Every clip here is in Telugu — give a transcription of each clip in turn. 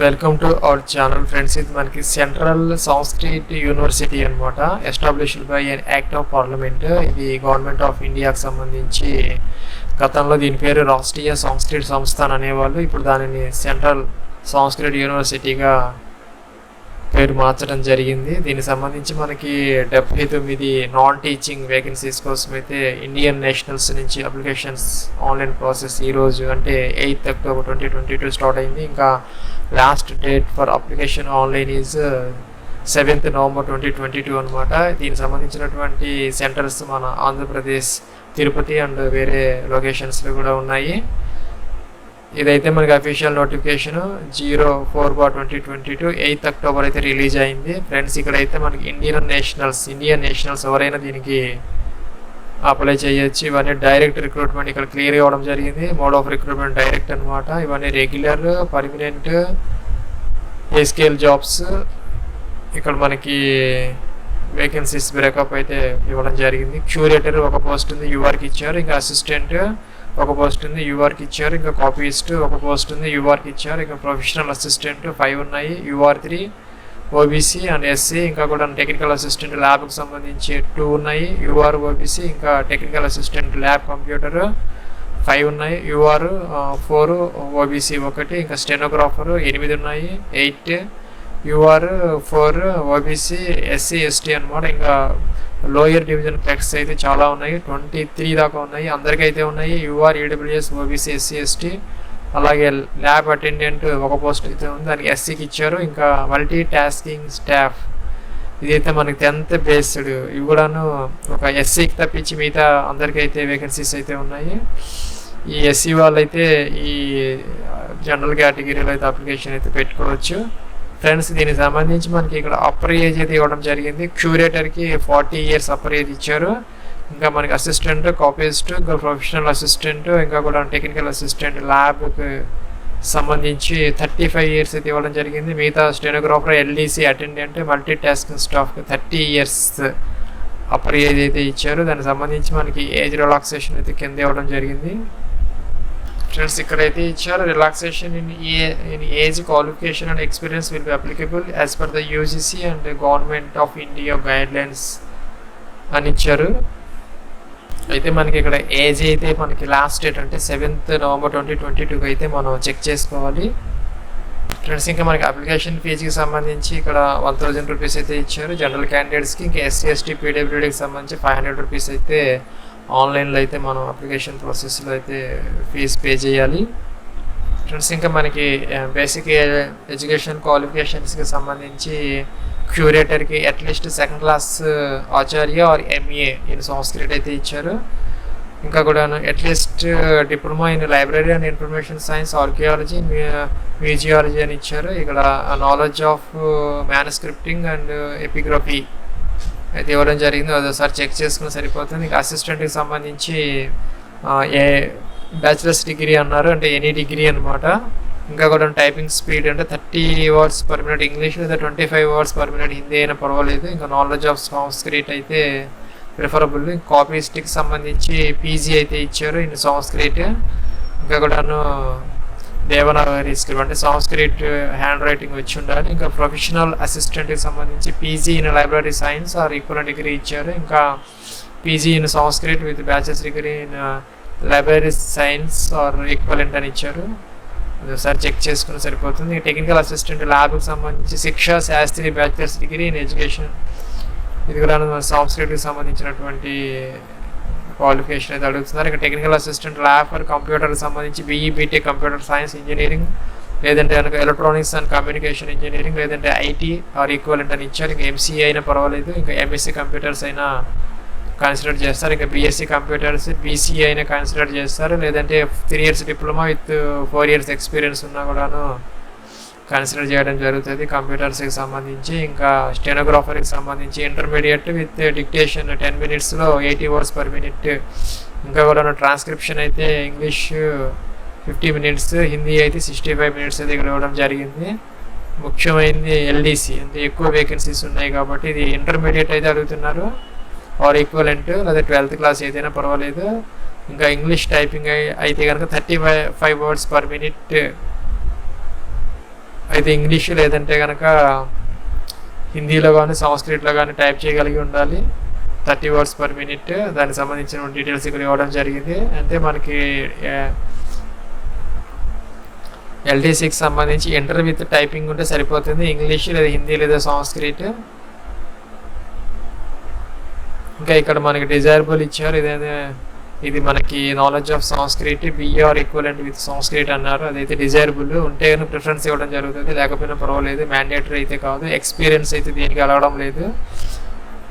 Welcome to our channel friends. ఇది మనకి సెంట్రల్ సంస్కృత్ యూనివర్సిటీ అనమాట. Established by N act of parliament. ఇది గవర్నమెంట్ ఆఫ్ ఇండియాకి సంబంధించి గతంలో దీని పేరు రాష్ట్రీయ సంస్కృత్ సంస్థాన్ అనేవాళ్ళు. ఇప్పుడు దానిని సెంట్రల్ సంస్కృత్ యూనివర్సిటీగా పేరు మార్చడం జరిగింది. దీనికి సంబంధించి మనకి 79 నాన్ టీచింగ్ వేకెన్సీస్ కోసం అయితే ఇండియన్ నేషనల్స్ నుంచి అప్లికేషన్స్ ఆన్లైన్ ప్రాసెస్ ఈరోజు అంటే 8th October 2022 స్టార్ట్ అయింది. ఇంకా last date for application online is 7th November 2022 అనమాట. దీనికి సంబంధించినటువంటి సెంటర్స్ మన ఆంధ్రప్రదేశ్, తిరుపతి అండ్ వేరే లొకేషన్స్లో కూడా ఉన్నాయి. ఇదైతే మనకి అఫీషియల్ నోటిఫికేషన్ 04/2022 8th October అయితే రిలీజ్ అయింది. ఫ్రెండ్స్, ఇక్కడైతే మనకి ఇండియన్ నేషనల్స్ ఎవరైనా దీనికి అప్లై చేయొచ్చు. ఇవన్నీ డైరెక్ట్ రిక్రూట్మెంట్ ఇక్కడ క్లియర్ అవ్వడం జరిగింది. మోడ్ ఆఫ్ రిక్రూట్మెంట్ డైరెక్ట్ అనమాట. ఇవన్నీ రెగ్యులర్, పర్మనెంట్, ఏ స్కేల్ జాబ్స్. ఇక్కడ మనకి వేకెన్సీస్ బ్రేకప్ అయితే ఇవ్వడం జరిగింది. క్యూరేటర్ ఒక పోస్ట్ ఉంది, యూఆర్కి ఇచ్చారు. ఇంకా అసిస్టెంట్ ఒక పోస్ట్ ఉంది, యూఆర్కి ఇచ్చారు. ఇంకా కాపీయిస్ట్ ఒక పోస్ట్ ఉంది, యూఆర్కి ఇచ్చారు. ఇంకా ప్రొఫెషనల్ అసిస్టెంట్ 5 ఉన్నాయి, యూఆర్3, ఓబీసీ అండ్ ఎస్సీ. ఇంకా కూడా టెక్నికల్ అసిస్టెంట్ ల్యాబ్కి సంబంధించి 2 ఉన్నాయి, యూఆర్, ఓబీసీ. ఇంకా టెక్నికల్ అసిస్టెంట్ ల్యాబ్ కంప్యూటర్ 5 ఉన్నాయి, యూఆర్ 4, ఓబీసీ 1. ఇంకా స్టెనోగ్రాఫర్ 8 ఉన్నాయి, 8, యూఆర్ 4, ఓబీసీ, ఎస్సీ, ఎస్టీ అనమాట. ఇంకా లోయర్ డివిజన్ క్లెక్స్ అయితే చాలా ఉన్నాయి, 23 దాకా ఉన్నాయి. అందరికైతే ఉన్నాయి, UR, EWS, OBC, SC, ST. అలాగే ల్యాబ్ అటెండెంట్ ఒక పోస్ట్ అయితే ఉంది, దానికి ఎస్సీకి ఇచ్చారు. ఇంకా మల్టీ టాస్కింగ్ స్టాఫ్ ఇదైతే మనకి 10th బేస్డ్. ఇవి కూడాను ఒక ఎస్సీకి తప్పించి మిగతా అందరికైతే వేకెన్సీస్ అయితే ఉన్నాయి. ఈ ఎస్సీ వాళ్ళు అయితే ఈ జనరల్ కేటగిరీలో అయితే అప్లికేషన్ అయితే పెట్టుకోవచ్చు. ఫ్రెండ్స్, దీనికి సంబంధించి మనకి ఇక్కడ అప్పర్ ఏజ్ అయితే ఇవ్వడం జరిగింది. క్యూరేటర్కి 40 years అప్పర్ ఏజ్ ఇచ్చారు. ఇంకా మనకి అసిస్టెంట్, కాపీయిస్ట్, ఇంకా ప్రొఫెషనల్ అసిస్టెంట్, ఇంకా కూడా టెక్నికల్ అసిస్టెంట్ ల్యాబ్కి సంబంధించి 35 years అయితే ఇవ్వడం జరిగింది. మిగతా stenographer, LDC attendant, multi tasking స్టాఫ్కి 30 years అప్పర్ ఏజ్ అయితే ఇచ్చారు. దానికి సంబంధించి మనకి ఏజ్ రిలాక్సేషన్ అయితే కింద ఇవ్వడం జరిగింది. ఫ్రెండ్స్, ఇక్కడైతే ఇచ్చారు relaxation in age, qualification and experience will be applicable as per the UGC and government of India guidelines అని ఇచ్చారు. అయితే మనకి ఇక్కడ ఏజ్ అయితే మనకి లాస్ట్ డేట్ అంటే 7th November 2022 అయితే మనం చెక్ చేసుకోవాలి. ఫ్రెండ్స్, ఇంకా మనకి అప్లికేషన్ ఫీజుకి సంబంధించి ఇక్కడ 1000 రూపీస్ అయితే ఇచ్చారు జనరల్ క్యాండిడేట్స్కి. ఇంకా ఎస్సీ, ఎస్టీ, పీడబ్ల్యూడీకి సంబంధించి 500 రూపీస్ అయితే ఆన్లైన్లో అయితే మనం అప్లికేషన్ ప్రాసెస్లో అయితే ఫీజు పే చేయాలి. ఫ్రెండ్స్, ఇంకా మనకి బేసిక్ ఎడ్యుకేషన్ క్వాలిఫికేషన్స్కి సంబంధించి క్యూరేటర్కి at least 2nd class Acharya or MA in Sanskrit అయితే ఇచ్చారు. ఇంకా కూడా at least diploma in library and information science, archaeology, museology అని ఇచ్చారు. ఇక్కడ knowledge of manuscripting and epigraphy అయితే ఇవ్వడం జరిగింది. అదొకసారి చెక్ చేసుకుని సరిపోతుంది. ఇంకా అసిస్టెంట్కి సంబంధించి ఏ బ్యాచిలర్స్ డిగ్రీ అన్నారు, అంటే ఎనీ డిగ్రీ అనమాట. ఇంకా కూడా టైపింగ్ స్పీడ్ అంటే 30 words per minute ఇంగ్లీష్, లేదా 25 words per minute హిందీ అయినా పర్వాలేదు. ఇంకా నాలెడ్జ్ ఆఫ్ సంస్కృత్ అయితే ప్రిఫరబుల్. కాపీస్ట్కి సంబంధించి పీజీ అయితే ఇచ్చారు ఇన్ సంస్కృత్. ఇంకా కూడాను దేవనాగరి స్క్రిప్ట్ అంటే సంస్కృత్ హ్యాండ్ రైటింగ్ వచ్చి ఉండాలి. ఇంకా ప్రొఫెషనల్ అసిస్టెంట్కి సంబంధించి PG in library science or equivalent degree ఇచ్చారు. ఇంకా PG in Sanskrit with bachelors degree in library science or equivalent అని ఇచ్చారు. ఒకసారి చెక్ చేసుకుని సరిపోతుంది. టెక్నికల్ అసిస్టెంట్ ల్యాబ్కి సంబంధించి Shiksha Shastri bachelor's degree in education. ఇది కూడా సంస్కృతికి సంబంధించినటువంటి క్వాలిఫికేషన్ అయితే అడుగుతున్నారు. ఇంకా టెక్నికల్ అసిస్టెంట్ ల్యాబ్ ఫర్ కంప్యూటర్కి సంబంధించి BE, BTech, computer science engineering, లేదంటే కనుక ఎలక్ట్రానిక్స్ అండ్ కమ్యూనికేషన్ ఇంజనీరింగ్, లేదంటే ఐటీ ఆర్ ఈక్వలెంట్ అని ఇచ్చారు. ఇంకా ఎంసీఏ అయినా పర్వాలేదు. ఇంకా ఎంఎస్సీ కంప్యూటర్స్ అయినా కన్సిడర్ చేస్తారు. ఇంకా బీఎస్సీ కంప్యూటర్స్, బీసీఏ అయినా కన్సిడర్ చేస్తారు. లేదంటే 3 years diploma with 4 years experience ఉన్నా కూడాను కన్సిడర్ చేయడం జరుగుతుంది కంప్యూటర్స్కి సంబంధించి. ఇంకా స్టెనోగ్రాఫర్కి సంబంధించి intermediate with dictation 10 minutes 80 words per minute. ఇంకా కూడా ట్రాన్స్క్రిప్షన్ అయితే ఇంగ్లీష్ 50 minutes, హిందీ అయితే 65 minutes అయితే ఇక్కడ ఇవ్వడం జరిగింది. ముఖ్యమైనది ఎల్డీసీ, అంటే ఎక్కువ వేకెన్సీస్ ఉన్నాయి కాబట్టి ఇది ఇంటర్మీడియట్ అయితే అడుగుతున్నారు ఆర్ ఈక్వలెంట్, లేదా 12th class ఏదైనా పర్వాలేదు. ఇంకా ఇంగ్లీష్ టైపింగ్ అయితే కనుక 35 words per minute అయితే ఇంగ్లీష్ లేదంటే కనుక హిందీలో కానీ సంస్కృత్లో కానీ టైప్ చేయగలిగి ఉండాలి. 30 words per minute. దానికి సంబంధించిన డీటెయిల్స్ ఇక్కడ ఇవ్వడం జరిగింది. అంటే మనకి LDCకి సంబంధించి ఇంటర్ విత్ టైపింగ్ ఉంటే సరిపోతుంది. ఇంగ్లీష్ లేదా హిందీ లేదా సంస్కృత్. ఇంకా ఇక్కడ మనకి డిజైరబుల్ ఇచ్చారు. ఇది మనకి knowledge of Sanskrit BR equivalent with Sanskrit అన్నారు. అదైతే డిజైరబుల్ ఉంటే ప్రిఫరెన్స్ ఇవ్వడం జరుగుతుంది, లేకపోయినా పర్వాలేదు. మ్యాండేటరీ అయితే కాదు. ఎక్స్పీరియన్స్ అయితే దీనికి అడగడం లేదు,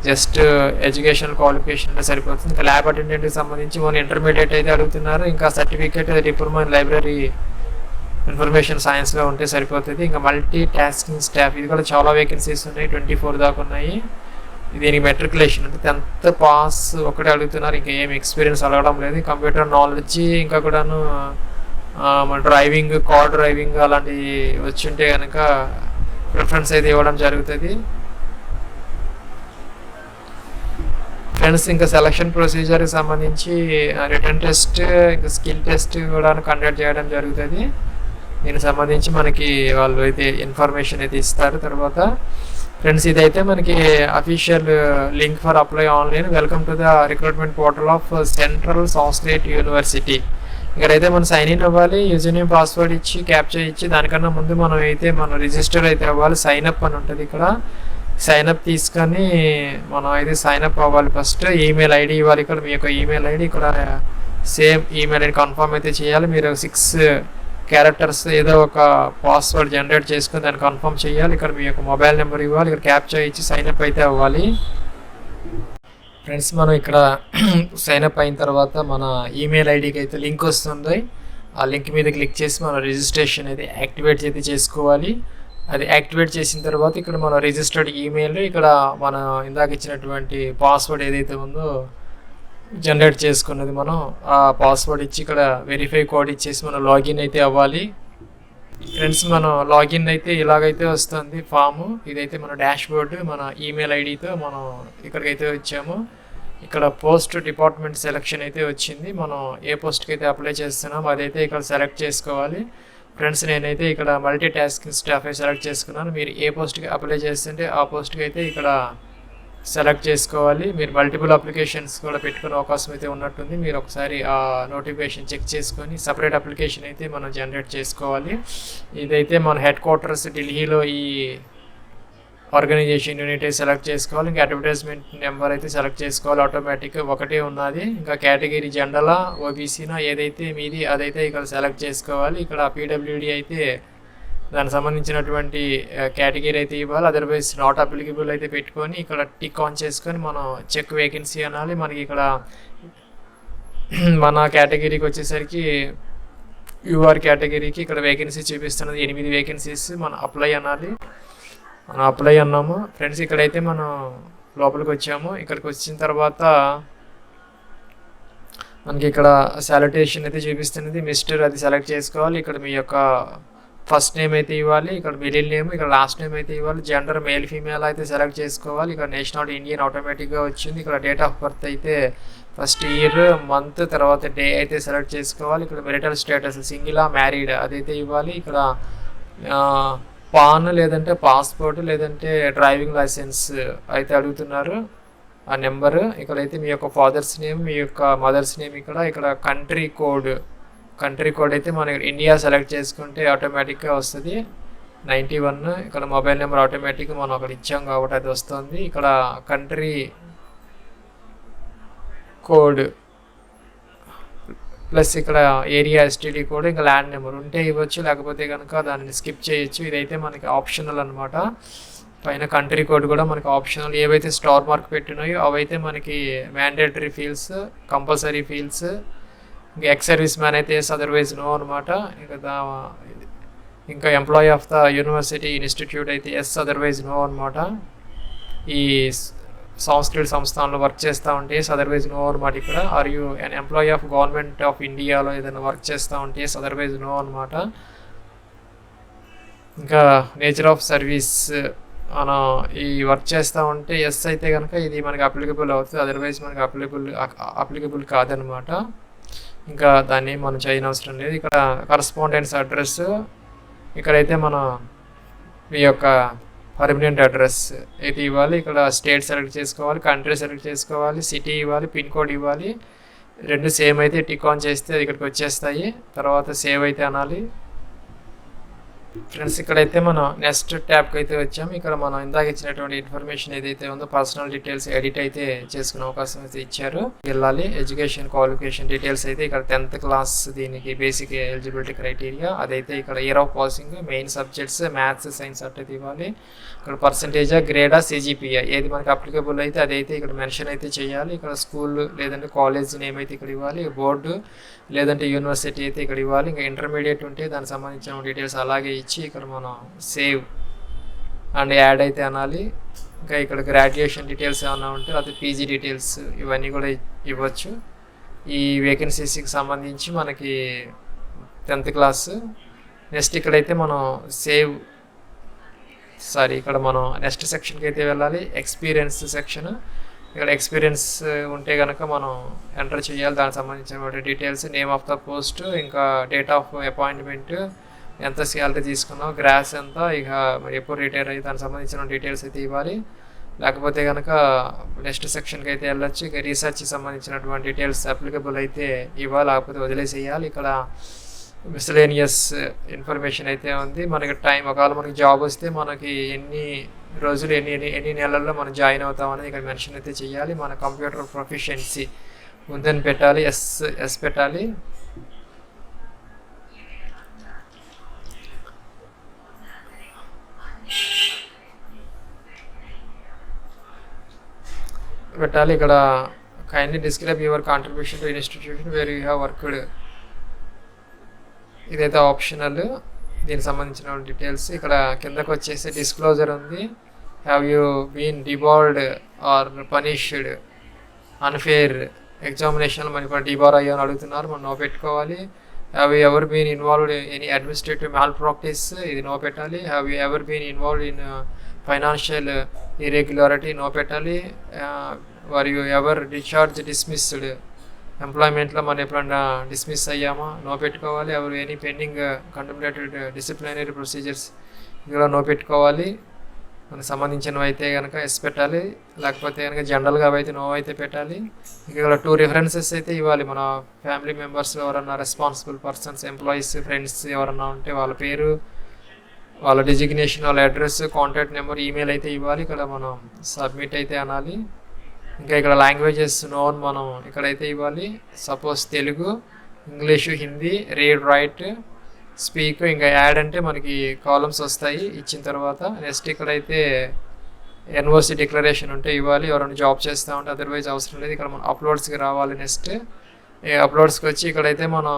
జస్ట్ ఎడ్యుకేషనల్ క్వాలిఫికేషన్ అంటే సరిపోతుంది. ఇంకా ల్యాబ్ అటెండెంట్కి సంబంధించి మన ఇంటర్మీడియట్ అయితే అడుగుతున్నారు. ఇంకా certificate diploma in library information సైన్స్లో ఉంటే సరిపోతుంది. ఇంకా మల్టీ టాస్కింగ్ స్టాఫ్, ఇది కూడా చాలా వేకెన్సీస్ ఉన్నాయి, 24 దాకా ఉన్నాయి. దీనికి మెట్రికులేషన్ అంటే 10th పాస్ ఒకటే అడుగుతున్నారు, ఇంకా ఏం ఎక్స్పీరియన్స్ అడగడం లేదు. కంప్యూటర్ నాలెడ్జ్ ఇంకా కూడాను మన డ్రైవింగ్, కార్ డ్రైవింగ్ అలాంటివి వచ్చి ఉంటే కనుక ప్రిఫరెన్స్ అయితే ఇవ్వడం జరుగుతుంది. ఫ్రెండ్స్, ఇంకా సెలక్షన్ ప్రొసీజర్కి సంబంధించి రిటర్న్ టెస్ట్, ఇంకా స్కిల్ టెస్ట్ కూడా కండక్ట్ చేయడం జరుగుతుంది. దీనికి సంబంధించి మనకి వాళ్ళు అయితే ఇన్ఫర్మేషన్ అయితే ఇస్తారు. తర్వాత ఫ్రెండ్స్, ఇదైతే మనకి official link for apply online. Welcome to the recruitment portal of central Sanskrit university. ఇక్కడైతే మనం సైన్ ఇన్ అవ్వాలి, యూజర్ నేమ్ పాస్వర్డ్ ఇచ్చి క్యాప్చర్ ఇచ్చి, దానికన్నా ముందు మనం రిజిస్టర్ అయితే అవ్వాలి. సైన్ అప్ అని ఉంటుంది. ఇక్కడ సైన్ అప్ తీసుకొని మనం అయితే సైన్ అప్ అవ్వాలి. ఫస్ట్ ఈమెయిల్ ఐడి ఇవ్వాలి. ఇక్కడ మీ యొక్క ఈమెయిల్ ఐడి, ఇక్కడ సేమ్ ఈమెయిల్ ఐడి కన్ఫర్మ్ అయితే చేయాలి. మీరు 6 క్యారెక్టర్స్ ఏదో ఒక పాస్వర్డ్ జనరేట్ చేసుకుని దాన్ని కన్ఫర్మ్ చేయాలి. ఇక్కడ మీ యొక్క మొబైల్ నెంబర్ ఇవ్వాలి. ఇక్కడ క్యాప్చర్ ఇచ్చి సైన్ అప్ అయితే అవ్వాలి. ఫ్రెండ్స్, మనం ఇక్కడ సైన్ అప్ అయిన తర్వాత మన ఈమెయిల్ ఐడికి అయితే లింక్ వస్తుంది. ఆ లింక్ మీద క్లిక్ చేసి మన రిజిస్ట్రేషన్ అయితే యాక్టివేట్ అయితే చేసుకోవాలి. అది యాక్టివేట్ చేసిన తర్వాత ఇక్కడ మన రిజిస్టర్డ్ ఈమెయిల్, ఇక్కడ మన ఇందాక ఇచ్చినటువంటి పాస్వర్డ్ ఏదైతే ఉందో జనరేట్ చేసుకున్నది, మనం ఆ పాస్వర్డ్ ఇచ్చి ఇక్కడ వెరిఫై కోడ్ ఇచ్చేసి మనం లాగిన్ అయితే అవ్వాలి. ఫ్రెండ్స్, మనం లాగిన్ అయితే ఇలాగైతే వస్తుంది ఫాము. ఇదైతే మన డాష్ బోర్డు, మన ఈమెయిల్ ఐడితో మనం ఇక్కడికైతే వచ్చాము. ఇక్కడ పోస్ట్ డిపార్ట్మెంట్ సెలెక్షన్ అయితే వచ్చింది. మనం ఏ పోస్ట్కి అయితే అప్లై చేస్తున్నాం అదైతే ఇక్కడ సెలెక్ట్ చేసుకోవాలి. ఫ్రెండ్స్, నేనైతే ఇక్కడ మల్టీ టాస్కింగ్ స్టాఫ్ సెలెక్ట్ చేసుకున్నాను. మీరు ఏ పోస్ట్కి అప్లై చేస్తుంటే ఆ పోస్ట్కి అయితే ఇక్కడ సెలెక్ట్ చేసుకోవాలి. మీరు మల్టిపుల్ అప్లికేషన్స్ కూడా పెట్టుకునే అవకాశం అయితే ఉన్నట్టుంది. మీరు ఒకసారి ఆ నోటిఫికేషన్ చెక్ చేసుకొని సపరేట్ అప్లికేషన్ అయితే మనం జనరేట్ చేసుకోవాలి. ఇదైతే మన హెడ్ క్వార్టర్స్ ఢిల్లీలో ఈ ఆర్గనైజేషన్ యూనిట్ అయితే సెలెక్ట్ చేసుకోవాలి. ఇంకా అడ్వర్టైజ్మెంట్ నెంబర్ అయితే సెలెక్ట్ చేసుకోవాలి. ఆటోమేటిక్గా ఒకటే ఉన్నది. ఇంకా కేటగిరీ జనరలా ఓబీసీనా ఏదైతే మీది అదైతే ఇక్కడ సెలెక్ట్ చేసుకోవాలి. ఇక్కడ పీడబ్ల్యూడీ అయితే దానికి సంబంధించినటువంటి కేటగిరీ అయితే ఇవ్వాలి. అదర్వైజ్ నాట్ అప్లికబుల్ అయితే పెట్టుకొని ఇక్కడ టిక్ ఆన్ చేసుకొని మనం చెక్ వేకెన్సీ అనాలి. మనకి ఇక్కడ మన కేటగిరీకి వచ్చేసరికి యూఆర్ కేటగిరీకి ఇక్కడ వేకెన్సీ చూపిస్తున్నది 8 వేకెన్సీస్. మనం అప్లై అనాలి. మనం అప్లై అన్నాము. ఫ్రెండ్స్, ఇక్కడైతే మనం లోపలికి వచ్చాము. ఇక్కడికి వచ్చిన తర్వాత మనకి ఇక్కడ సాలిటేషన్ అయితే చూపిస్తున్నది. మిస్టర్ అది సెలెక్ట్ చేసుకోవాలి. ఇక్కడ మీ యొక్క ఫస్ట్ నేమ్ అయితే ఇవ్వాలి. ఇక్కడ మిడిల్ నేమ్, ఇక్కడ లాస్ట్ నేమ్ అయితే ఇవ్వాలి. జెండర్ మేల్ ఫీమేల్ అయితే సెలెక్ట్ చేసుకోవాలి. ఇక్కడ నేషనాలిటీ ఇండియన్ ఆటోమేటిక్గా వచ్చింది. ఇక్కడ డేట్ ఆఫ్ బర్త్ అయితే ఫస్ట్ ఇయర్, మంత్, తర్వాత డే అయితే సెలెక్ట్ చేసుకోవాలి. ఇక్కడ మెరిటల్ స్టేటస్ సింగిలా మ్యారీడ్ అదైతే ఇవ్వాలి. ఇక్కడ పాన్ లేదంటే పాస్పోర్ట్ లేదంటే డ్రైవింగ్ లైసెన్స్ అయితే అడుగుతున్నారు ఆ నెంబరు. ఇక్కడైతే మీ యొక్క ఫాదర్స్ నేమ్, మీ యొక్క మదర్స్ నేమ్, ఇక్కడ కంట్రీ కోడ్ అయితే మనం ఇండియా సెలెక్ట్ చేసుకుంటే ఆటోమేటిక్గా వస్తుంది 91. ఇక్కడ మొబైల్ నెంబర్ ఆటోమేటిక్గా మనం అక్కడ ఇచ్చాం కాబట్టి అది వస్తుంది. ఇక్కడ కంట్రీ కోడ్ ప్లస్ ఇక్కడ ఏరియా ఎస్టీడీ కోడ్, ఇంకా ల్యాండ్ నెంబర్ ఉంటే ఇవ్వచ్చు, లేకపోతే కనుక దాన్ని స్కిప్ చేయొచ్చు. ఇదైతే మనకి ఆప్షనల్ అనమాట. పైన కంట్రీ కోడ్ కూడా మనకి ఆప్షనల్. ఏవైతే స్టార్ మార్క్ పెట్టినాయో అవైతే మనకి మ్యాండేటరీ ఫీల్డ్స్, కంపల్సరీ ఫీల్డ్స్. ఇంకా ఎక్స్ సర్వీస్ మ్యాన్ అయితే ఎస్, అదర్వైజ్ నో అనమాట. ఇంకా employee of the university institute అయితే ఎస్, అదర్వైజ్ నో అనమాట. ఈ సంస్కృత సంస్థానంలో వర్క్ చేస్తూ ఉంటే ఎస్, అదర్వైజ్ నో అనమాట. ఇక్కడ are you and employee of government of ఇండియాలో ఏదైనా వర్క్ చేస్తూ ఉంటే ఎస్, అదర్వైజ్ నో అనమాట. ఇంకా నేచర్ ఆఫ్ సర్వీస్ మనం ఈ వర్క్ చేస్తూ ఉంటే ఎస్ అయితే కనుక ఇది మనకి అప్లికబుల్ అవుతుంది, అదర్వైజ్ మనకి అప్లికబుల్ కాదనమాట. ఇంకా దాన్ని మనం చేయనవసరం లేదు. ఇక్కడ కరస్పాండెన్స్ అడ్రస్, ఇక్కడైతే మన మీ యొక్క పర్మనెంట్ అడ్రస్ అయితే ఇవ్వాలి. ఇక్కడ స్టేట్ సెలెక్ట్ చేసుకోవాలి, కంట్రీ సెలెక్ట్ చేసుకోవాలి, సిటీ ఇవ్వాలి, పిన్ కోడ్ ఇవ్వాలి. రెండు సేమ్ అయితే టిక్ ఆన్ చేస్తే అది ఇక్కడికి వచ్చేస్తాయి. తర్వాత సేవ్ అయితే అనాలి. ఫ్రెండ్స్ ఇక్కడైతే మనం నెక్స్ట్ ట్యాబ్కి అయితే వచ్చాము. ఇక్కడ మనం ఇందాక ఇచ్చినటువంటి ఇన్ఫర్మేషన్ ఏదైతే ఉందో పర్సనల్ డీటెయిల్స్ ఎడిట్ అయితే చేసుకునే అవకాశం అయితే ఇచ్చారు. వెళ్ళాలి. ఎడ్యుకేషన్ క్వాలిఫికేషన్ డీటెయిల్స్ అయితే ఇక్కడ 10th క్లాస్ దీనికి బేసిక్ ఎలిజిబిలిటీ క్రైటీరియా అదైతే ఇక్కడ year of passing, main subjects maths science అట్టయితే ఇవ్వాలి. ఇక్కడ పర్సంటేజా, గ్రేడా, సిజిపిఐ ఏది మనకి అప్లికబుల్ అయితే అదైతే ఇక్కడ మెన్షన్ అయితే చేయాలి. ఇక్కడ స్కూల్ లేదంటే కాలేజ్ నేమ్ అయితే ఇక్కడ ఇవ్వాలి. బోర్డు లేదంటే యూనివర్సిటీ అయితే ఇక్కడ ఇవ్వాలి. ఇంకా ఇంటర్మీడియట్ ఉంటే దానికి సంబంధించిన డీటెయిల్స్ అలాగే ఇచ్చి ఇక్కడ మనం సేవ్ అండ్ యాడ్ అయితే అనాలి. ఇంకా ఇక్కడ గ్రాడ్యుయేషన్ డీటెయిల్స్ ఏమైనా ఉంటే అది పీజీ డీటెయిల్స్ ఇవన్నీ కూడా ఇవ్వచ్చు. ఈ వేకెన్సీస్కి సంబంధించి మనకి 10th క్లాస్. నెక్స్ట్ ఇక్కడైతే మనం ఇక్కడ మనం నెక్స్ట్ సెక్షన్కి అయితే వెళ్ళాలి. Experience section. ఇక్కడ ఎక్స్పీరియన్స్ ఉంటే కనుక మనం ఎంటర్ చేయాలి. దానికి సంబంధించిన details, name of the post, ఇంకా డేట్ ఆఫ్ అపాయింట్మెంట్, ఎంత శాలరీ తీసుకున్నాం, గ్రాస్ ఎంత, ఇక ఎప్పుడు రిటైర్ అయ్యి దానికి సంబంధించిన డీటెయిల్స్ అయితే ఇవ్వాలి. లేకపోతే కనుక నెక్స్ట్ సెక్షన్కి అయితే వెళ్ళొచ్చు. ఇక రీసెర్చ్కి సంబంధించినటువంటి డీటెయిల్స్ అప్లికబుల్ అయితే ఇవ్వాలి, లేకపోతే వదిలేసేయాలి. ఇక్కడ మిస్లేనియస్ ఇన్ఫర్మేషన్ అయితే ఉంది. మనకి టైం ఒకవేళ మనకి జాబ్ వస్తే మనకి ఎన్ని రోజులు ఎన్ని నెలల్లో మనం జాయిన్ అవుతాం అనేది ఇక్కడ మెన్షన్ అయితే చేయాలి. మన కంప్యూటర్ ప్రొఫిషియన్సీ ముందని పెట్టాలి, ఎస్ పెట్టాలి. ఇక్కడ kindly describe your contribution to institution where you have worked. ఇదైతే ఆప్షనల్. దీనికి సంబంధించిన డీటెయిల్స్ ఇక్కడ కిందకు వచ్చేసి డిస్క్లోజర్ ఉంది. Have you been debarred or punished unfair ఎగ్జామినేషన్లో మనకి ఇప్పుడు డిబార్ అయ్యామని అడుగుతున్నారు, మనం నో పెట్టుకోవాలి. Have you ever been involved any administrative malpractice, ఇది నో పెట్టాలి. Have you ever been involved in financial irregularity, no పెట్టాలి. వర్ యూ ఎవర్ డిస్మిస్డ్ ఎంప్లాయ్మెంట్లో మనం ఎప్పుడన్నా డిస్మిస్ అయ్యామా, నో పెట్టుకోవాలి. ఎవరు any pending contemplated disciplinary procedures ఇక్కడ నో పెట్టుకోవాలి. మనకు సంబంధించినవి అయితే కనుక ఎస్ పెట్టాలి, లేకపోతే కనుక జనరల్గా అయితే నో అయితే పెట్టాలి. ఇక్కడ 2 రిఫరెన్సెస్ అయితే ఇవ్వాలి. మన ఫ్యామిలీ మెంబర్స్ ఎవరన్నా, రెస్పాన్సిబుల్ పర్సన్స్, ఎంప్లాయీస్, ఫ్రెండ్స్ ఎవరన్నా ఉంటే వాళ్ళ పేరు, వాళ్ళ డిజిగ్నేషన్, వాళ్ళ అడ్రస్, కాంటాక్ట్ నెంబర్, ఈమెయిల్ అయితే ఇవ్వాలి. ఇక్కడ మనం సబ్మిట్ అయితే అనాలి. ఇంకా ఇక్కడ లాంగ్వేజెస్ నోన్ మనం ఇక్కడైతే ఇవ్వాలి. Suppose Telugu, English, Hindi, read, right, speak, ఇంకా యాడ్ అంటే మనకి కాలమ్స్ వస్తాయి ఇచ్చిన తర్వాత. నెక్స్ట్ ఇక్కడైతే ఎన్ఓసి డిక్లరేషన్ ఉంటే ఇవ్వాలి, ఎవరైనా జాబ్ చేస్తూ ఉంటే, అదర్వైజ్ అవసరం లేదు. ఇక్కడ మనం అప్లోడ్స్కి రావాలి. నెక్స్ట్ అప్లోడ్స్కి వచ్చి ఇక్కడైతే మనం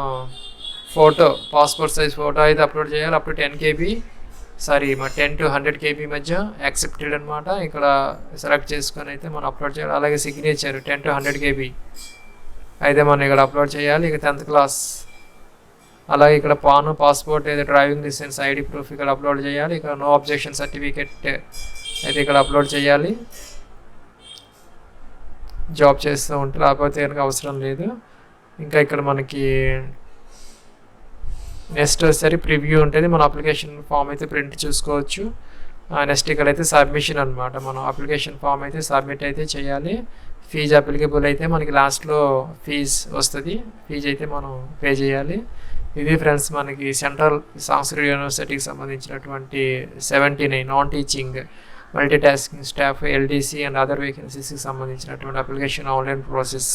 ఫోటో, పాస్పోర్ట్ సైజ్ ఫోటో అయితే అప్లోడ్ చేయాలి. అప్పుడు 10 to 100 KB మధ్య యాక్సెప్టెడ్ అనమాట. ఇక్కడ సెలెక్ట్ చేసుకొని అయితే మనం అప్లోడ్ చేయాలి. అలాగే సిగ్నేచర్ 10 to 100 KB అయితే మనం ఇక్కడ అప్లోడ్ చేయాలి. ఇక 10th క్లాస్. అలాగే ఇక్కడ పాస్పోర్ట్ అయితే డ్రైవింగ్ లైసెన్స్, ఐడి ప్రూఫ్ ఇక్కడ అప్లోడ్ చేయాలి. ఇక్కడ నో అబ్జెక్షన్ సర్టిఫికెట్ అయితే ఇక్కడ అప్లోడ్ చేయాలి. జాబ్ చేస్తూ ఉంటే, లేకపోతే కనుక అవసరం లేదు. ఇంకా ఇక్కడ మనకి నెక్స్ట్ వచ్చేసరి ప్రివ్యూ ఉంటుంది. మన అప్లికేషన్ ఫామ్ అయితే ప్రింట్ చూసుకోవచ్చు. నెక్స్ట్ ఇక్కడైతే సబ్మిషన్ అనమాట. మనం అప్లికేషన్ ఫామ్ అయితే సబ్మిట్ అయితే చేయాలి. ఫీజు అప్లికబుల్ అయితే మనకి లాస్ట్లో ఫీజు వస్తుంది. ఫీజు అయితే మనం పే చేయాలి. ఇది ఫ్రెండ్స్ మనకి సెంట్రల్ సంస్కృత యూనివర్సిటీకి సంబంధించినటువంటి 79 non teaching multitasking staff, LDC and other వేకెన్సీస్కి సంబంధించినటువంటి అప్లికేషన్ ఆన్లైన్ ప్రాసెస్.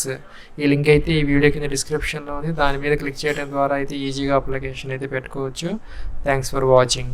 ఈ లింక్ అయితే ఈ వీడియో కింద డిస్క్రిప్షన్లో ఉంది. దాని మీద క్లిక్ చేయడం ద్వారా అయితే ఈజీగా అప్లికేషన్ అయితే పెట్టుకోవచ్చు. Thanks for watching.